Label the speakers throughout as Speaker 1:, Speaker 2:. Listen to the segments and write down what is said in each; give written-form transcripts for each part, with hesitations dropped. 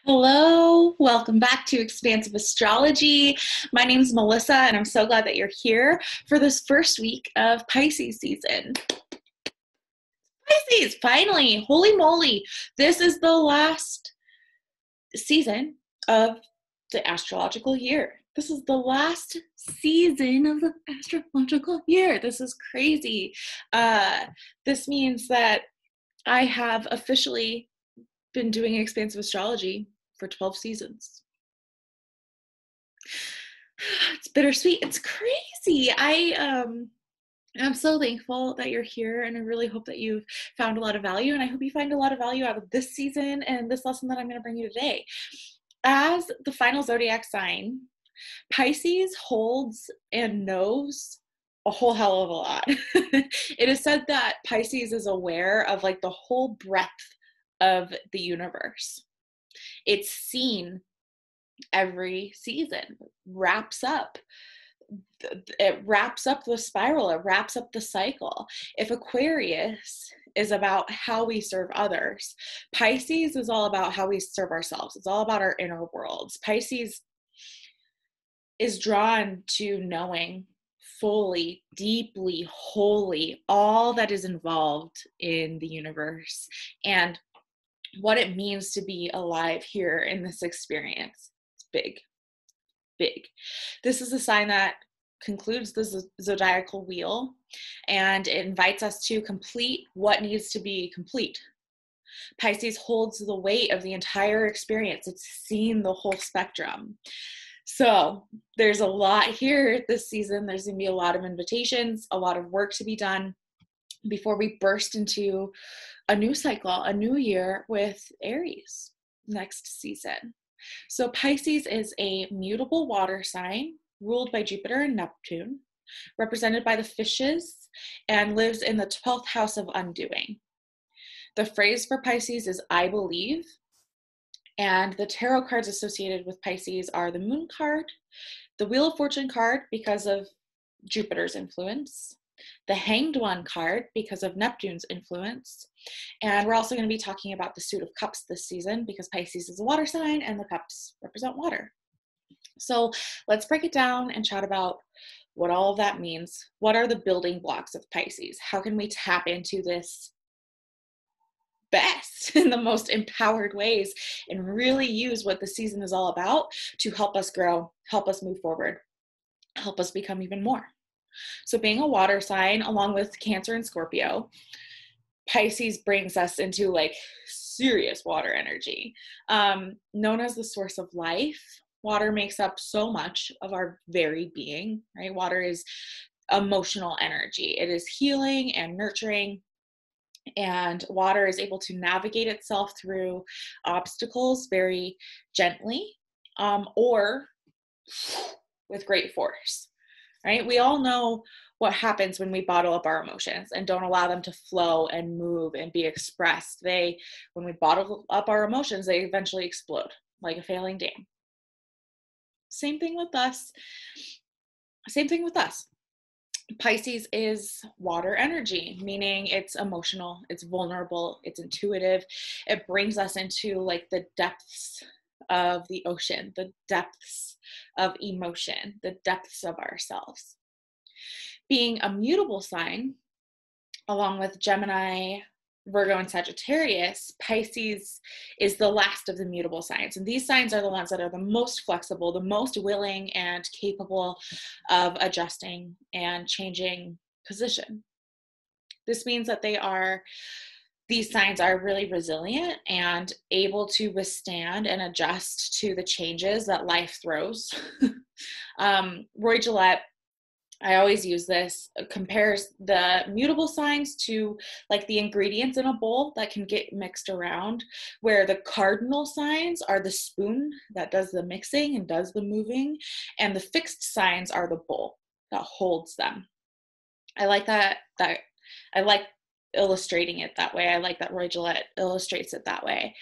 Speaker 1: Hello, welcome back to Expansive Astrology. My name is Melissa, and I'm so glad that you're here for this first week of Pisces season. Pisces, finally, holy moly, this is the last season of the astrological year. This is the last season of the astrological year. This is crazy. This means that I have officially been doing expansive astrology for 12 seasons. It's bittersweet. It's crazy. I'm so thankful that you're here, and I really hope that you've found a lot of value, and I hope you find a lot of value out of this season and this lesson that I'm going to bring you today. As the final zodiac sign, Pisces holds and knows a whole hell of a lot. It is said that Pisces is aware of like the whole breadth of the universe. It's seen every season, it wraps up the spiral, it wraps up the cycle. If Aquarius is about how we serve others, Pisces is all about how we serve ourselves. It's all about our inner worlds. Pisces is drawn to knowing fully, deeply, wholly all that is involved in the universe and what it means to be alive here in this experience. It's big, big. This is a sign that concludes the zodiacal wheel, and it invites us to complete what needs to be complete. Pisces holds the weight of the entire experience. It's seen the whole spectrum. So there's a lot here this season. There's going to be a lot of invitations, a lot of work to be done before we burst into a new cycle, a new year with Aries next season. So Pisces is a mutable water sign ruled by Jupiter and Neptune, represented by the fishes, and lives in the 12th house of undoing. The phrase for Pisces is "I believe," and the tarot cards associated with Pisces are the Moon card, the Wheel of Fortune card because of Jupiter's influence, the Hanged One card because of Neptune's influence, and we're also going to be talking about the Suit of Cups this season because Pisces is a water sign and the cups represent water. So let's break it down and chat about what all of that means. What are the building blocks of Pisces? How can we tap into this best in the most empowered ways and really use what the season is all about to help us grow, help us move forward, help us become even more? So being a water sign, along with Cancer and Scorpio, Pisces brings us into like serious water energy. Known as the source of life, water makes up so much of our very being, right? Water is emotional energy. It is healing and nurturing, and water is able to navigate itself through obstacles very gently, or with great force. Right? We all know what happens when we bottle up our emotions and don't allow them to flow and move and be expressed. When we bottle up our emotions, they eventually explode like a failing dam. Same thing with us. Pisces is water energy, meaning it's emotional, it's vulnerable, it's intuitive. It brings us into like the depths of the ocean, the depths of emotion, the depths of ourselves. Being a mutable sign, along with Gemini, Virgo, and Sagittarius, Pisces is the last of the mutable signs. And these signs are the ones that are the most flexible, the most willing and capable of adjusting and changing position. This means that these signs are really resilient and able to withstand and adjust to the changes that life throws. Roy Gillette, I always use this, compares the mutable signs to like the ingredients in a bowl that can get mixed around, where the cardinal signs are the spoon that does the mixing and does the moving, and the fixed signs are the bowl that holds them. I like that I like illustrating it that way. I like that Roy Gillette illustrates it that way.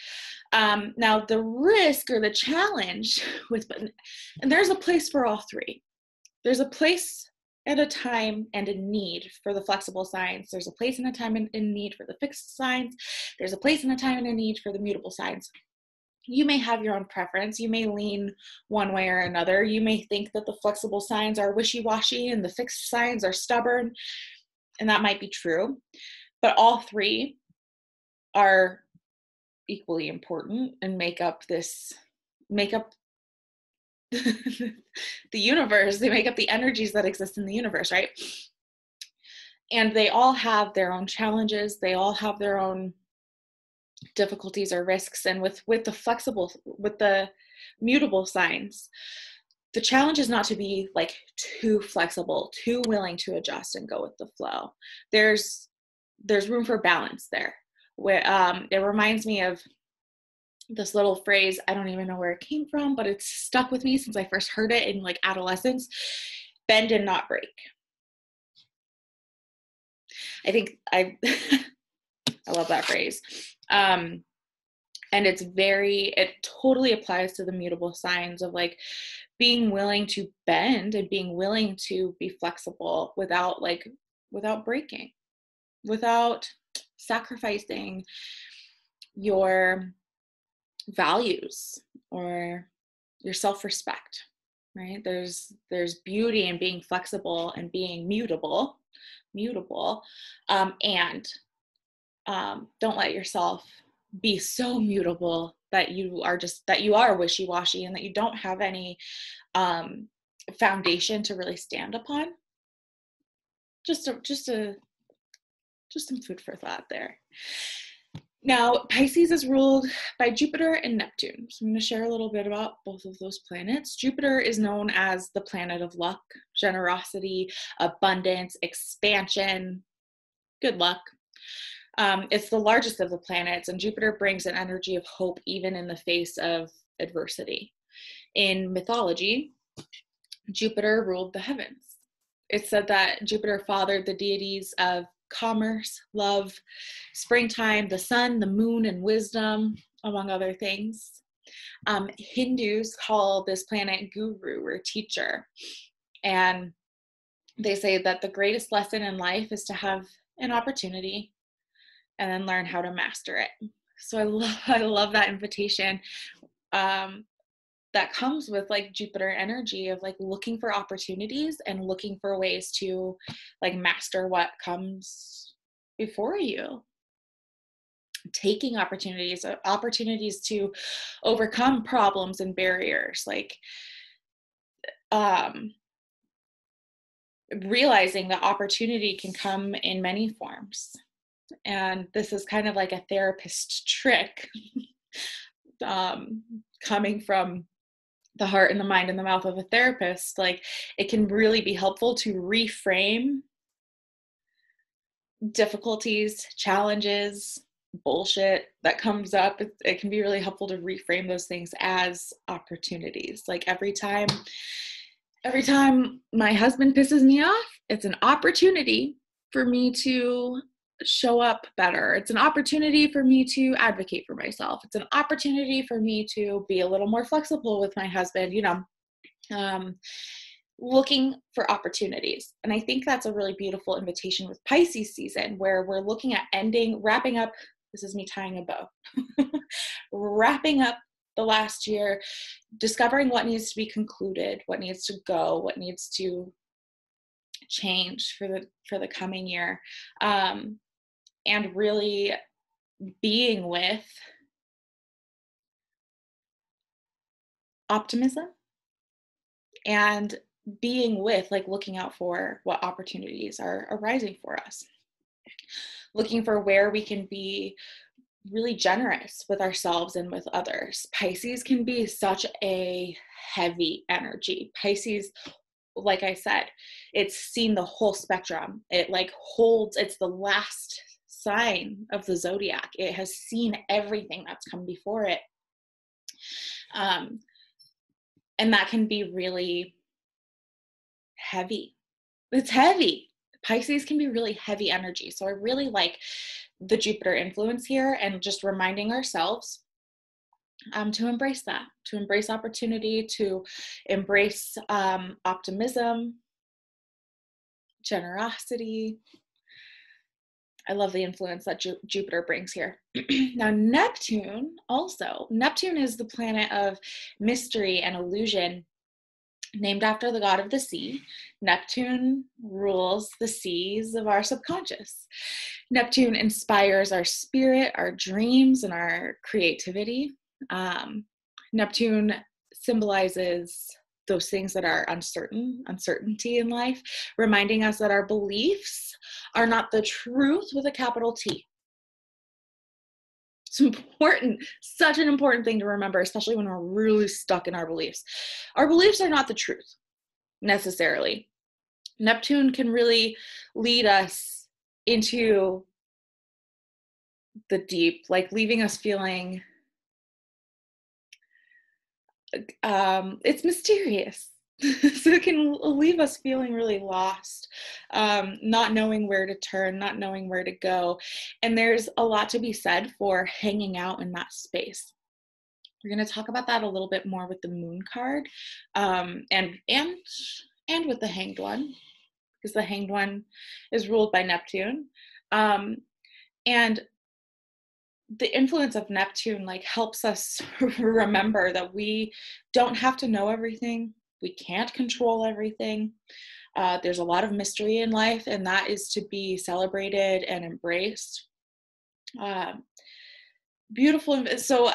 Speaker 1: Now the risk or the challenge and there's a place for all three. There's a place and a time and a need for the flexible signs. There's a place and a time and a need for the fixed signs. There's a place and a time and a need for the mutable signs. You may have your own preference. You may lean one way or another. You may think that the flexible signs are wishy-washy and the fixed signs are stubborn, and that might be true. But all three are equally important and make up the universe. They make up the energies that exist in the universe, right? And they all have their own challenges. They all have their own difficulties or risks. And with the mutable signs, the challenge is not to be like too flexible, too willing to adjust and go with the flow. There's room for balance there. Where it reminds me of this little phrase. I don't even know where it came from, but it's stuck with me since I first heard it in like adolescence: bend and not break. I think I love that phrase. And it totally applies to the mutable signs of like being willing to bend and being willing to be flexible without breaking, without sacrificing your values or your self-respect, right? There's beauty in being flexible and being mutable, and don't let yourself be so mutable that you are wishy-washy and that you don't have any foundation to really stand upon. Just some food for thought there. Now, Pisces is ruled by Jupiter and Neptune. So I'm going to share a little bit about both of those planets. Jupiter is known as the planet of luck, generosity, abundance, expansion, good luck. It's the largest of the planets, and Jupiter brings an energy of hope even in the face of adversity. In mythology, Jupiter ruled the heavens. It's said that Jupiter fathered the deities of commerce, love, springtime, the sun, the moon, and wisdom, among other things. Hindus call this planet guru or teacher, and they say that the greatest lesson in life is to have an opportunity and then learn how to master it. So I love that invitation that comes with like Jupiter energy of like looking for opportunities and looking for ways to like master what comes before you. Taking opportunities to overcome problems and barriers, like realizing that opportunity can come in many forms. And this is kind of like a therapist trick coming from the heart and the mind and the mouth of a therapist. Like, it can really be helpful to reframe difficulties, challenges, bullshit that comes up. It can be really helpful to reframe those things as opportunities. Like every time my husband pisses me off, it's an opportunity for me to show up better. It's an opportunity for me to advocate for myself. It's an opportunity for me to be a little more flexible with my husband, looking for opportunities. And I think that's a really beautiful invitation with Pisces season, where we're looking at wrapping up. This is me tying a bow, wrapping up the last year, discovering what needs to be concluded, what needs to go, what needs to change for the coming year. And really being with optimism and being with like looking out for what opportunities are arising for us, looking for where we can be really generous with ourselves and with others. Pisces can be such a heavy energy. Pisces, like I said, it's seen the whole spectrum. It's the last sign of the zodiac. It has seen everything that's come before it. And that can be really heavy. It's heavy. Pisces can be really heavy energy. So I really like the Jupiter influence here, and just reminding ourselves to embrace that, to embrace opportunity, to embrace optimism, generosity, I love the influence that Jupiter brings here. Now, Neptune is the planet of mystery and illusion, named after the god of the sea. Neptune rules the seas of our subconscious. Neptune inspires our spirit, our dreams, and our creativity. Neptune symbolizes those things that are uncertainty in life, reminding us that our beliefs are not the truth with a capital T. It's important, such an important thing to remember, especially when we're really stuck in our beliefs. Our beliefs are not the truth necessarily. Neptune can really lead us into the deep, like leaving us feeling, it's mysterious. So it can leave us feeling really lost, not knowing where to turn, not knowing where to go. And there's a lot to be said for hanging out in that space. We're going to talk about that a little bit more with the moon card, and with the hanged one, because the hanged one is ruled by Neptune. And the influence of Neptune like helps us remember that we don't have to know everything. We can't control everything. There's a lot of mystery in life, and that is to be celebrated and embraced. Beautiful. So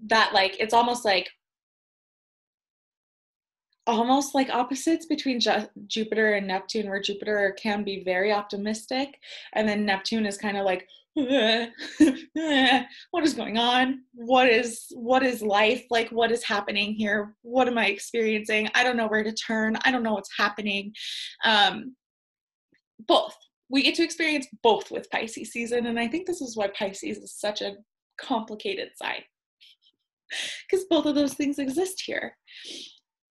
Speaker 1: that like, it's almost like opposites between Jupiter and Neptune, where Jupiter can be very optimistic, and then Neptune is kind of like, what is going on? What is life? Like, what is happening here? What am I experiencing? I don't know where to turn. I don't know what's happening. Both. We get to experience both with Pisces season, and I think this is why Pisces is such a complicated sign, because both of those things exist here.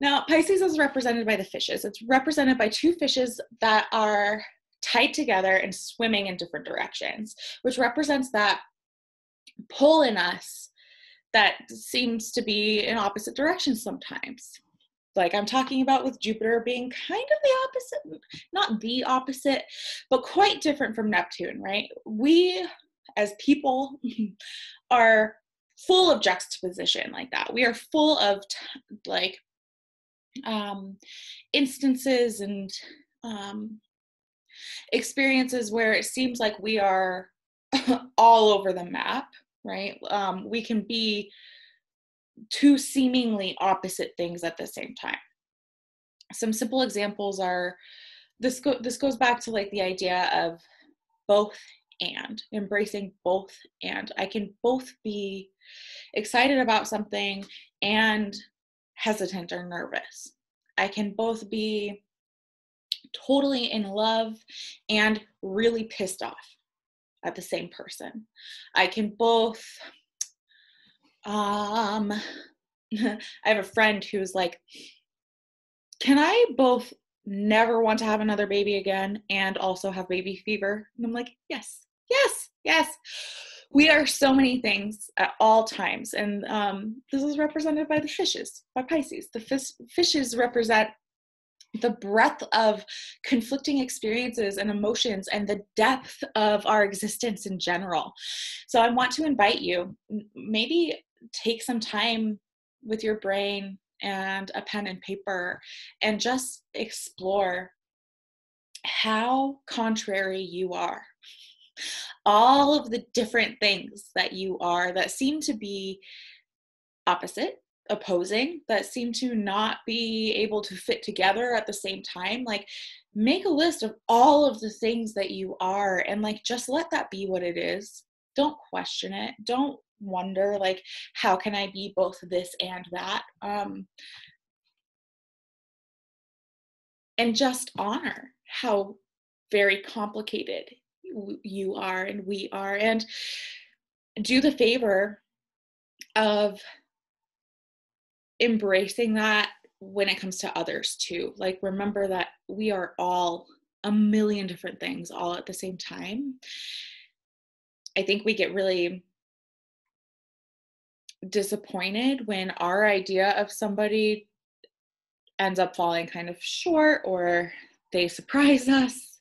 Speaker 1: Now, Pisces is represented by the fishes. It's represented by two fishes that are tied together and swimming in different directions, which represents that pull in us that seems to be in opposite directions sometimes. Like I'm talking about with Jupiter being kind of the opposite, not the opposite, but quite different from Neptune, right? We as people are full of juxtaposition like that. We are full of instances and experiences where it seems like we are all over the map, right? We can be two seemingly opposite things at the same time. Some simple examples are, this goes back to like the idea of both and, embracing both and. I can both be excited about something and hesitant or nervous. I can both be totally in love and really pissed off at the same person. I can both, I have a friend who's like, can I both never want to have another baby again and also have baby fever? And I'm like, yes, yes, yes. We are so many things at all times. And this is represented by the fishes, by Pisces. The fishes represent the breadth of conflicting experiences and emotions and the depth of our existence in general. So I want to invite you, maybe take some time with your brain and a pen and paper and just explore how contrary you are. All of the different things that you are that seem to be opposite, opposing, that seem to not be able to fit together at the same time. Like, make a list of all of the things that you are and like just let that be what it is. Don't question it. Don't wonder like, how can I be both this and that? And just honor how very complicated you are and we are, and do the favor of embracing that when it comes to others too. Like, remember that we are all a million different things all at the same time. I think we get really disappointed when our idea of somebody ends up falling kind of short or they surprise us.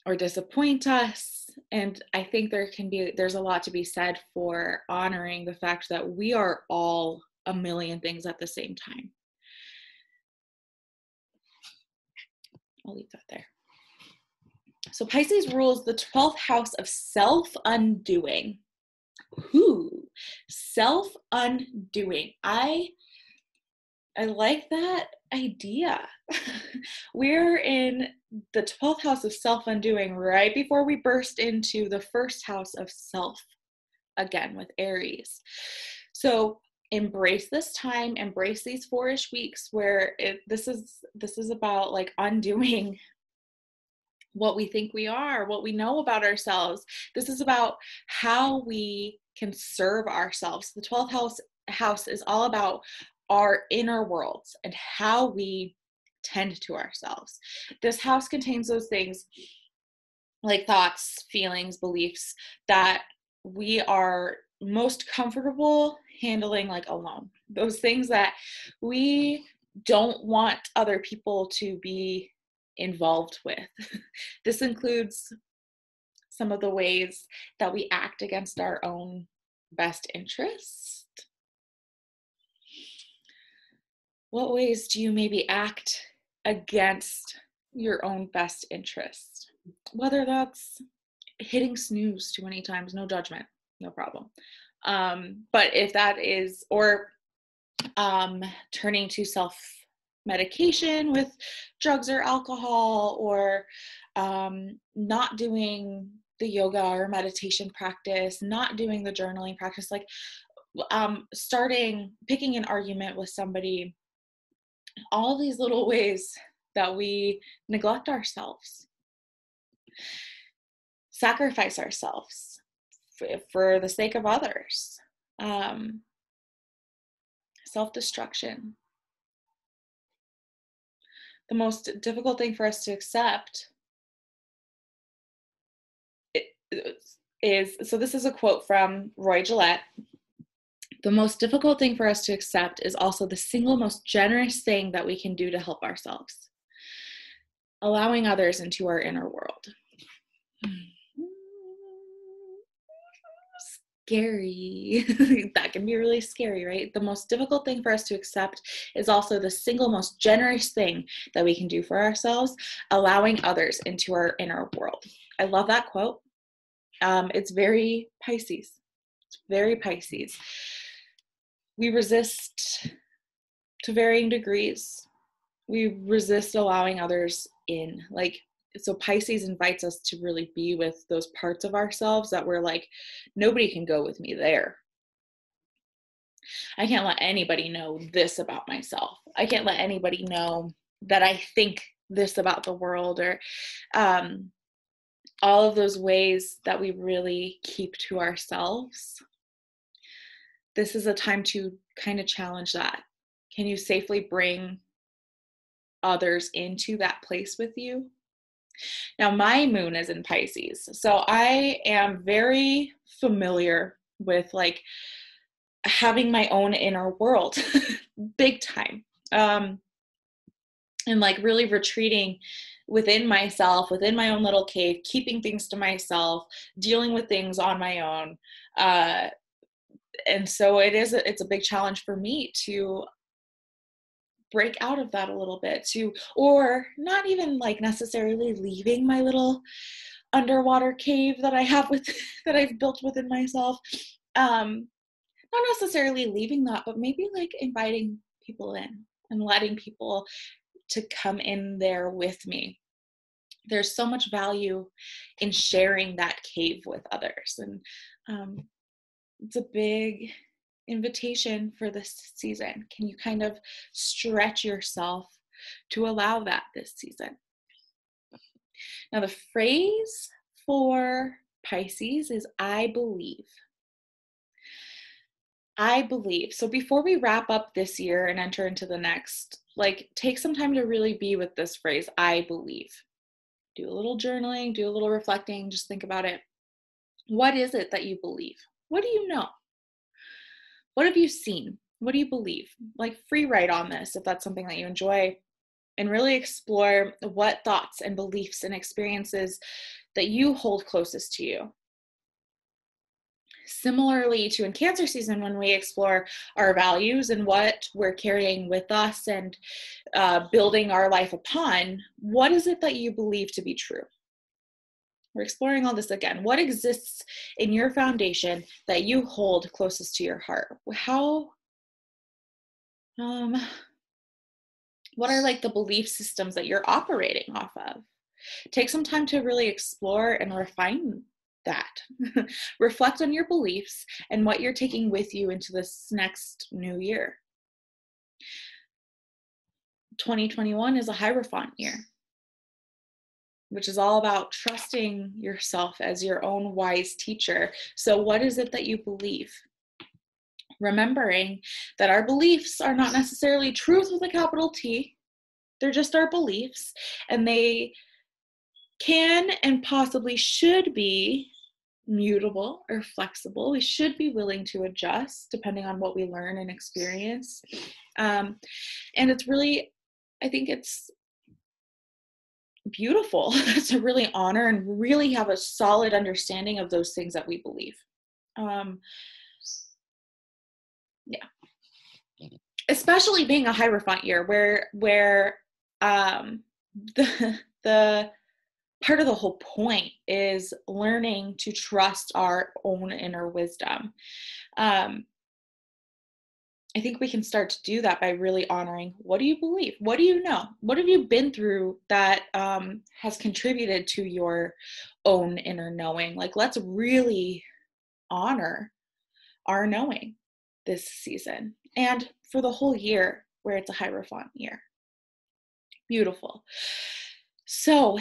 Speaker 1: or disappoint us. And I think there's a lot to be said for honoring the fact that we are all a million things at the same time. I'll leave that there. So Pisces rules the 12th house of self-undoing. Self-undoing. I like that idea. We're in the 12th house of self-undoing right before we burst into the first house of self again with Aries. So embrace this time, embrace these 4-ish weeks where this is about like undoing what we think we are, what we know about ourselves. This is about how we can serve ourselves. The 12th house is all about our inner worlds and how we tend to ourselves. This house contains those things like thoughts, feelings, beliefs that we are most comfortable handling like alone. Those things that we don't want other people to be involved with. This includes some of the ways that we act against our own best interest. What ways do you maybe act against your own best interest? Whether that's hitting snooze too many times, no judgment, no problem. But if that is, or turning to self-medication with drugs or alcohol, or not doing the yoga or meditation practice, not doing the journaling practice, like picking an argument with somebody, all these little ways that we neglect ourselves, sacrifice ourselves for the sake of others, self-destruction. The most difficult thing for us to accept is, so this is a quote from Roy Gillette: "The most difficult thing for us to accept is also the single most generous thing that we can do to help ourselves. Allowing others into our inner world." Scary. That can be really scary, right? The most difficult thing for us to accept is also the single most generous thing that we can do for ourselves, allowing others into our inner world. I love that quote. It's very Pisces. It's very Pisces. We resist to varying degrees. We resist allowing others in. So Pisces invites us to really be with those parts of ourselves that we're like, nobody can go with me there. I can't let anybody know this about myself. I can't let anybody know that I think this about the world, or all of those ways that we really keep to ourselves. This is a time to kind of challenge that. Can you safely bring others into that place with you? Now, my moon is in Pisces, so I am very familiar with like having my own inner world, big time, and like really retreating within myself, within my own little cave, keeping things to myself, dealing with things on my own. And so it's a big challenge for me to break out of that a little bit, or not even like necessarily leaving my little underwater cave that I have that I've built within myself. Not necessarily leaving that, but maybe like inviting people in and letting people to come in there with me. There's so much value in sharing that cave with others. And it's a big invitation for this season. Can you kind of stretch yourself to allow that this season? Now, the phrase for Pisces is "I believe." I believe. So before we wrap up this year and enter into the next, like take some time to really be with this phrase, "I believe." Do a little journaling, do a little reflecting, just think about it. What is it that you believe? What do you know? What have you seen? What do you believe? Like free write on this if that's something that you enjoy, and really explore what thoughts and beliefs and experiences that you hold closest to you. Similarly to in Cancer season, when we explore our values and what we're carrying with us and building our life upon, what is it that you believe to be true? We're exploring all this again. What exists in your foundation that you hold closest to your heart? What are like the belief systems that you're operating off of? Take some time to really explore and refine that. Reflect on your beliefs and what you're taking with you into this next new year. 2021 is a Hierophant year, which is all about trusting yourself as your own wise teacher. So what is it that you believe? Remembering that our beliefs are not necessarily truth with a capital T. They're just our beliefs, and they can and possibly should be mutable or flexible. We should be willing to adjust depending on what we learn and experience. And it's really, I think it's beautiful to really honor and really have a solid understanding of those things that we believe. Yeah. Especially being a Hierophant year where the part of the whole point is learning to trust our own inner wisdom. I think we can start to do that by really honoring, what do you believe? What do you know? What have you been through that has contributed to your own inner knowing? Like, let's really honor our knowing this season and for the whole year where it's a Hierophant year. Beautiful. So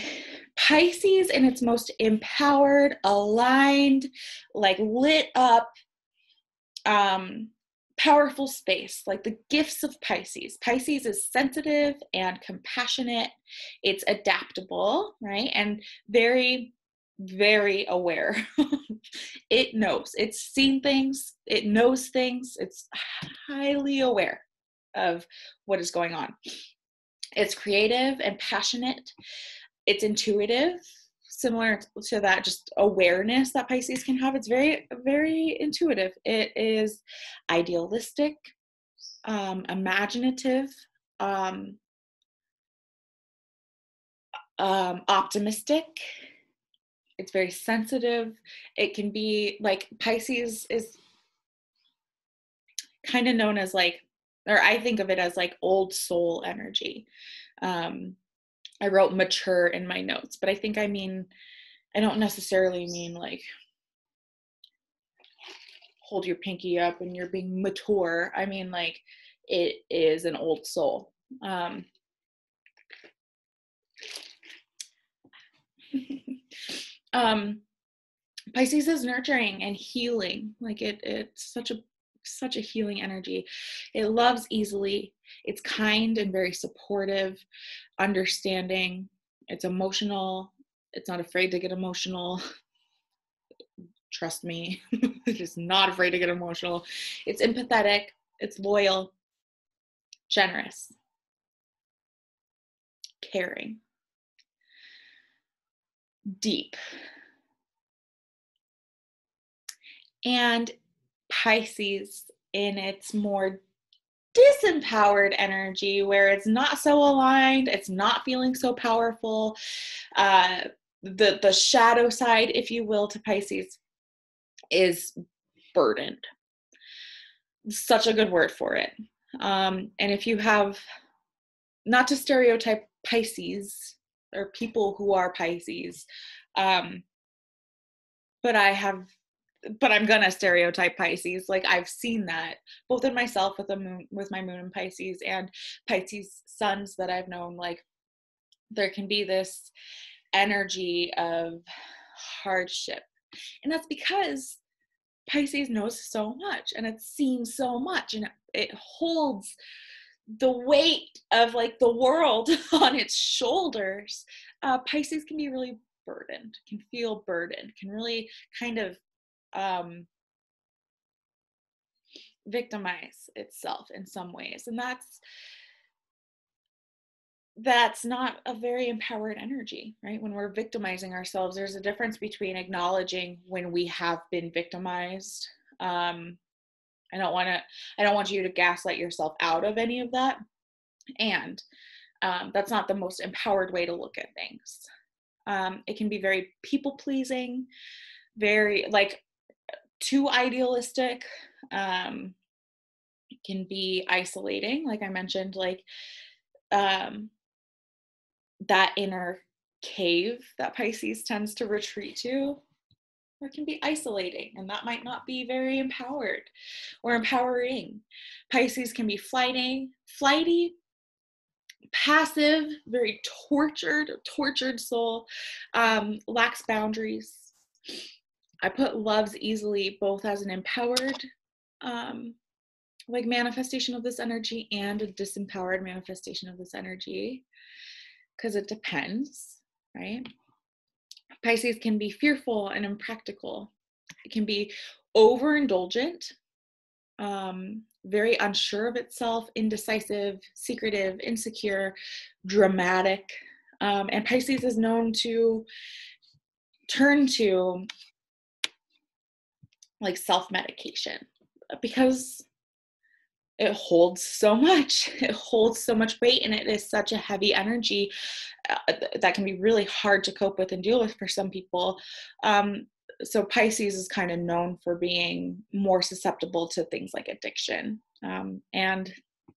Speaker 1: Pisces in its most empowered, aligned, like lit up, powerful space, like the gifts of Pisces. Pisces is sensitive and compassionate. It's adaptable, right? And very, very aware. It knows. It's seen things. It knows things. It's highly aware of what is going on. It's creative and passionate. It's intuitive, similar to that just awareness that Pisces can have. It's very, very intuitive. It is idealistic, imaginative, optimistic. It's very sensitive. It can be like, Pisces is kind of known as like, or I think of it as like old soul energy. I wrote mature in my notes, but I think I don't necessarily mean like hold your pinky up and you're being mature. I mean like it is an old soul. Pisces is nurturing and healing. Like it's such a healing energy. It loves easily. It's kind and very supportive, understanding. It's emotional. It's not afraid to get emotional. Trust me, it's just not afraid to get emotional. It's empathetic. It's loyal, generous, caring, deep. And Pisces in its more disempowered energy, where it's not so aligned, it's not feeling so powerful, the shadow side, if you will, to Pisces is burdened. Such a good word for it. And if you have, not to stereotype Pisces or people who are Pisces, but I'm gonna stereotype Pisces. Like, I've seen that both in myself with my moon in Pisces and Pisces suns that I've known. Like, there can be this energy of hardship, and that's because Pisces knows so much and it's seen so much, and it holds the weight of like the world on its shoulders. Pisces can be really burdened, can feel burdened, can really kind of victimize itself in some ways. And that's not a very empowered energy, right? When we're victimizing ourselves, there's a difference between acknowledging when we have been victimized. I don't want you to gaslight yourself out of any of that. And that's not the most empowered way to look at things. It can be very people pleasing, very like too idealistic. It can be isolating, like I mentioned, like that inner cave that Pisces tends to retreat to, or it can be isolating, and that might not be very empowered or empowering. Pisces can be flighty, passive, very tortured soul, lacks boundaries. I put loves easily both as an empowered like manifestation of this energy and a disempowered manifestation of this energy, because it depends, right? Pisces can be fearful and impractical. It can be overindulgent, very unsure of itself, indecisive, secretive, insecure, dramatic. And Pisces is known to turn to like self-medication because it holds so much. It holds so much weight, and it is such a heavy energy that can be really hard to cope with and deal with for some people. So Pisces is kind of known for being more susceptible to things like addiction. And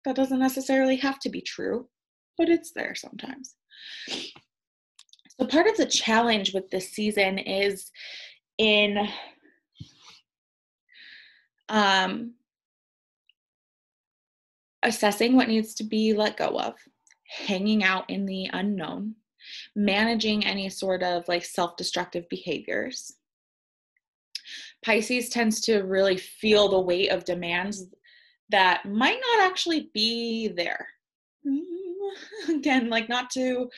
Speaker 1: that doesn't necessarily have to be true, but it's there sometimes. So part of the challenge with this season is in assessing what needs to be let go of, hanging out in the unknown, managing any sort of like self-destructive behaviors. Pisces tends to really feel the weight of demands that might not actually be there. Again, like not to,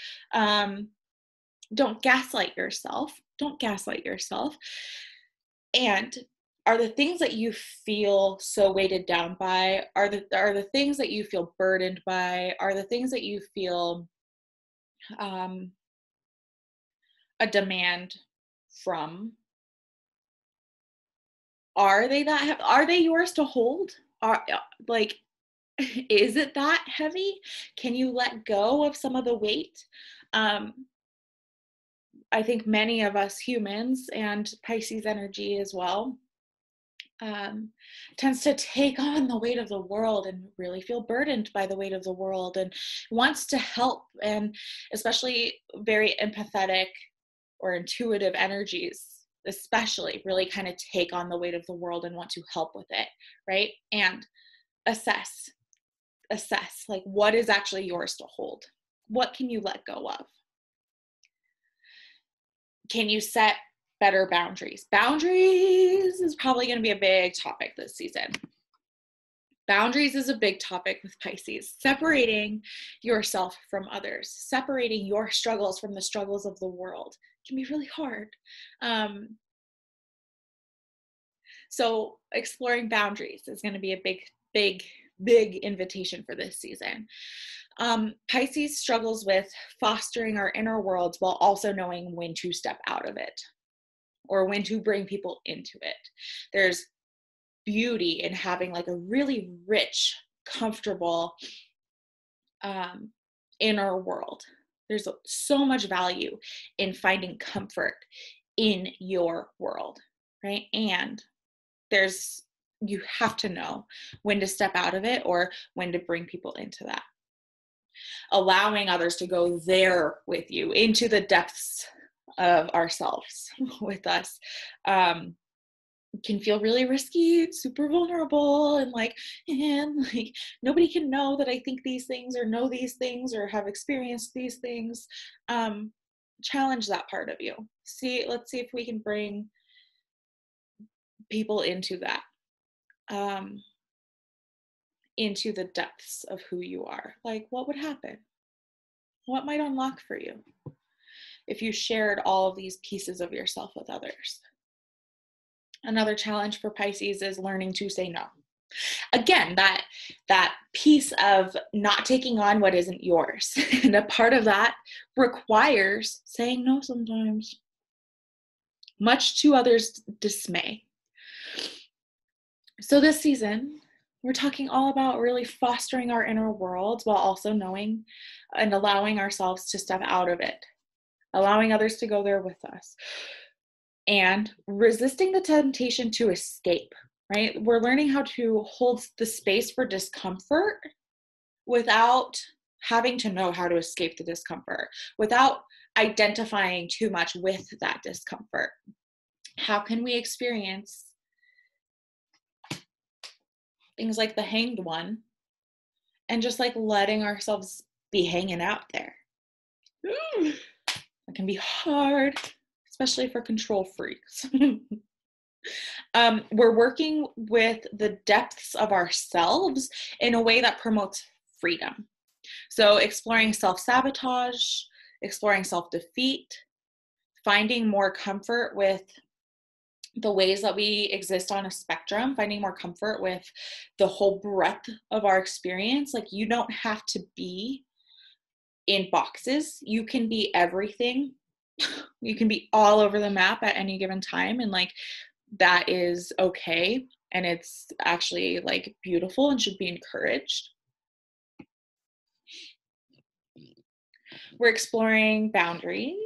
Speaker 1: don't gaslight yourself. Don't gaslight yourself. And are the things that you feel so weighted down by, are the things that you feel burdened by, are the things that you feel a demand from, are they yours to hold? Is it that heavy? Can you let go of some of the weight? I think many of us humans, and Pisces energy as well, tends to take on the weight of the world and really feel burdened by the weight of the world and wants to help, and especially very empathetic or intuitive energies especially really kind of take on the weight of the world and want to help with it, right? And assess like what is actually yours to hold. What can you let go of? Can you set better boundaries? Boundaries is probably going to be a big topic this season. Boundaries is a big topic with Pisces. Separating yourself from others, separating your struggles from the struggles of the world can be really hard. So exploring boundaries is going to be a big invitation for this season. Pisces struggles with fostering our inner worlds while also knowing when to step out of it or when to bring people into it. There's beauty in having like a really rich, comfortable inner world. There's so much value in finding comfort in your world, right? And you have to know when to step out of it or when to bring people into that. Allowing others to go there with you into the depths of ourselves with us can feel really risky, super vulnerable, and like nobody can know that I think these things or know these things or have experienced these things. Challenge that part of you. Let's see if we can bring people into that, into the depths of who you are. Like, what would happen? What might unlock for you if you shared all of these pieces of yourself with others? Another challenge for Pisces is learning to say no. again, that piece of not taking on what isn't yours. And a part of that requires saying no sometimes, much to others' dismay. So this season, we're talking all about really fostering our inner world while also knowing and allowing ourselves to step out of it, allowing others to go there with us, and resisting the temptation to escape, right? We're learning how to hold the space for discomfort without having to know how to escape the discomfort, without identifying too much with that discomfort. How can we experience things like the hanged one and just like letting ourselves be hanging out there? It can be hard, especially for control freaks. We're working with the depths of ourselves in a way that promotes freedom. So exploring self-sabotage, exploring self-defeat, finding more comfort with the ways that we exist on a spectrum, finding more comfort with the whole breadth of our experience. Like, you don't have to be in boxes. You can be everything. You can be all over the map at any given time. And like, that is okay. And it's actually like beautiful and should be encouraged. We're exploring boundaries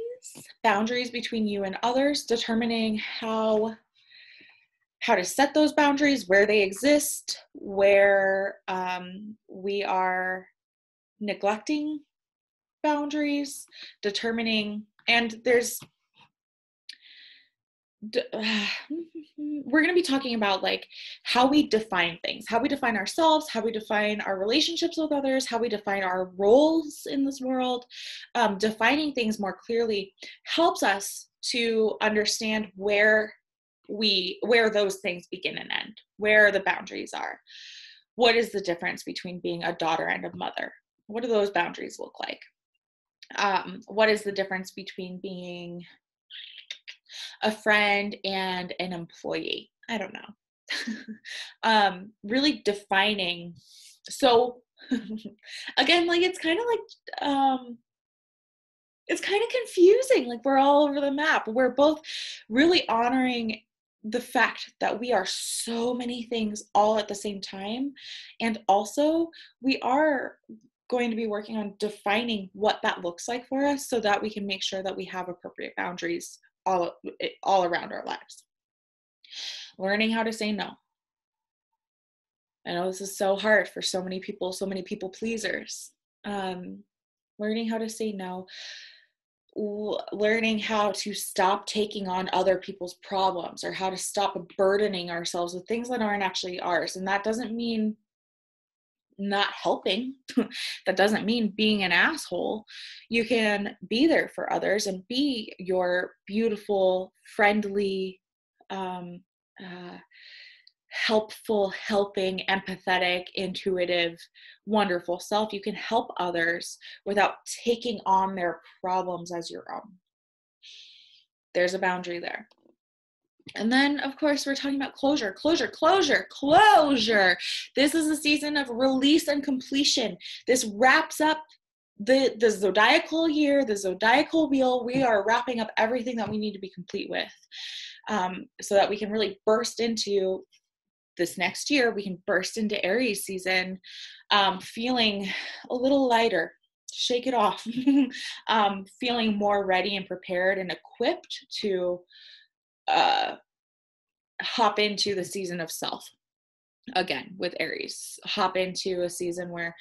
Speaker 1: between you and others, determining how to set those boundaries, where they exist, where we are neglecting boundaries, determining, and we're going to be talking about like how we define things, how we define ourselves, how we define our relationships with others, how we define our roles in this world. Defining things more clearly helps us to understand where those things begin and end, where the boundaries are. What is the difference between being a daughter and a mother? What do those boundaries look like? What is the difference between being a friend and an employee? I don't know. Really defining. So again, like, it's kind of confusing. Like, we're all over the map. We're both really honoring the fact that we are so many things all at the same time. And also, we are going to be working on defining what that looks like for us so that we can make sure that we have appropriate boundaries all around our lives. Learning how to say no. I know this is so hard for so many people pleasers. Learning how to say no. Learning how to stop taking on other people's problems, or how to stop burdening ourselves with things that aren't actually ours. And that doesn't mean not helping. That doesn't mean being an asshole. You can be there for others and be your beautiful, friendly, helpful, helping, empathetic, intuitive, wonderful self. You can help others without taking on their problems as your own. There's a boundary there. And then, of course, we're talking about closure. This is a season of release and completion. This wraps up the zodiacal year, the zodiacal wheel. We are wrapping up everything that we need to be complete with, so that we can really burst into this next year. We can burst into Aries season feeling a little lighter. Shake it off. Feeling more ready and prepared and equipped to hop into the season of self again with Aries. Hop into a season where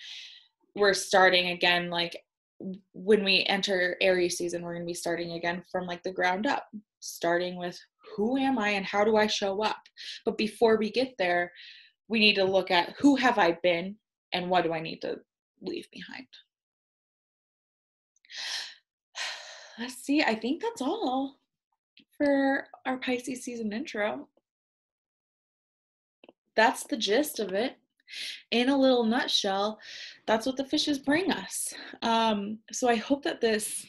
Speaker 1: we're starting again. Like, when we enter Aries season, we're going to be starting again from like the ground up, starting with who am I and how do I show up? But before we get there, we need to look at who have I been and what do I need to leave behind. Let's see. I think that's all for our Pisces season intro. That's the gist of it. In a little nutshell, that's what the fishes bring us. So I hope that this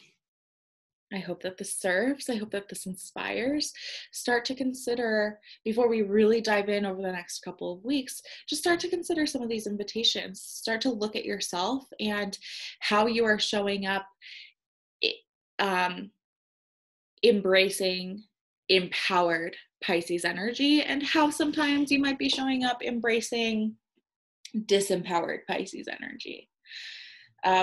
Speaker 1: I hope that this serves. I hope that this inspires. Start to consider, before we really dive in over the next couple of weeks, just start to consider some of these invitations. Start to look at yourself and how you are showing up, um, embracing empowered Pisces energy, and how sometimes you might be showing up embracing disempowered Pisces energy.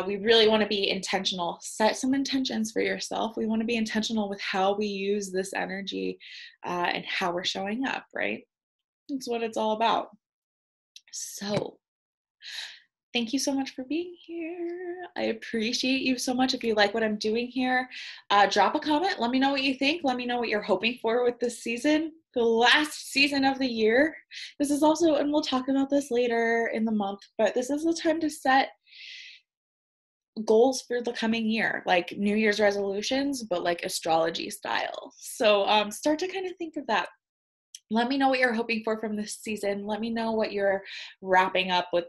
Speaker 1: We really want to be intentional. Set some intentions for yourself. We want to be intentional with how we use this energy and how we're showing up, right? That's what it's all about. So, thank you so much for being here. I appreciate you so much. If you like what I'm doing here, drop a comment. Let me know what you think. Let me know what you're hoping for with this season, the last season of the year. This is also, and we'll talk about this later in the month, but this is the time to set goals for the coming year, like New Year's resolutions, but like astrology style. So start to kind of think of that. Let me know what you're hoping for from this season. Let me know what you're wrapping up with,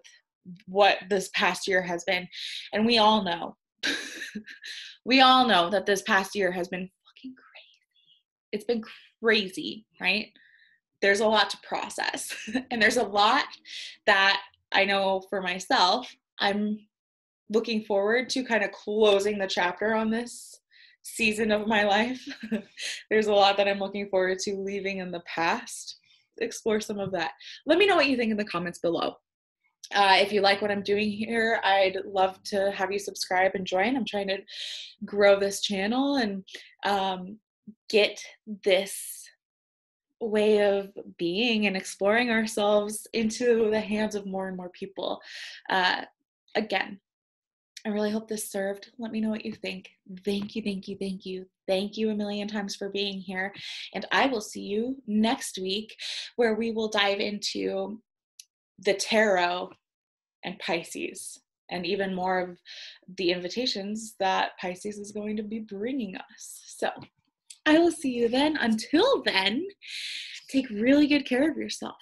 Speaker 1: what this past year has been. And we all know, we all know that this past year has been fucking crazy. It's been crazy, right? There's a lot to process. And there's a lot that I know for myself, I'm looking forward to kind of closing the chapter on this season of my life. There's a lot that I'm looking forward to leaving in the past. Explore some of that. Let me know what you think in the comments below. If you like what I'm doing here, I'd love to have you subscribe and join. I'm trying to grow this channel and get this way of being and exploring ourselves into the hands of more and more people. Again, I really hope this served. Let me know what you think. Thank you, thank you, thank you. Thank you a million times for being here. And I will see you next week, where we will dive into the tarot and Pisces, and even more of the invitations that Pisces is going to be bringing us. So I will see you then. Until then, take really good care of yourself.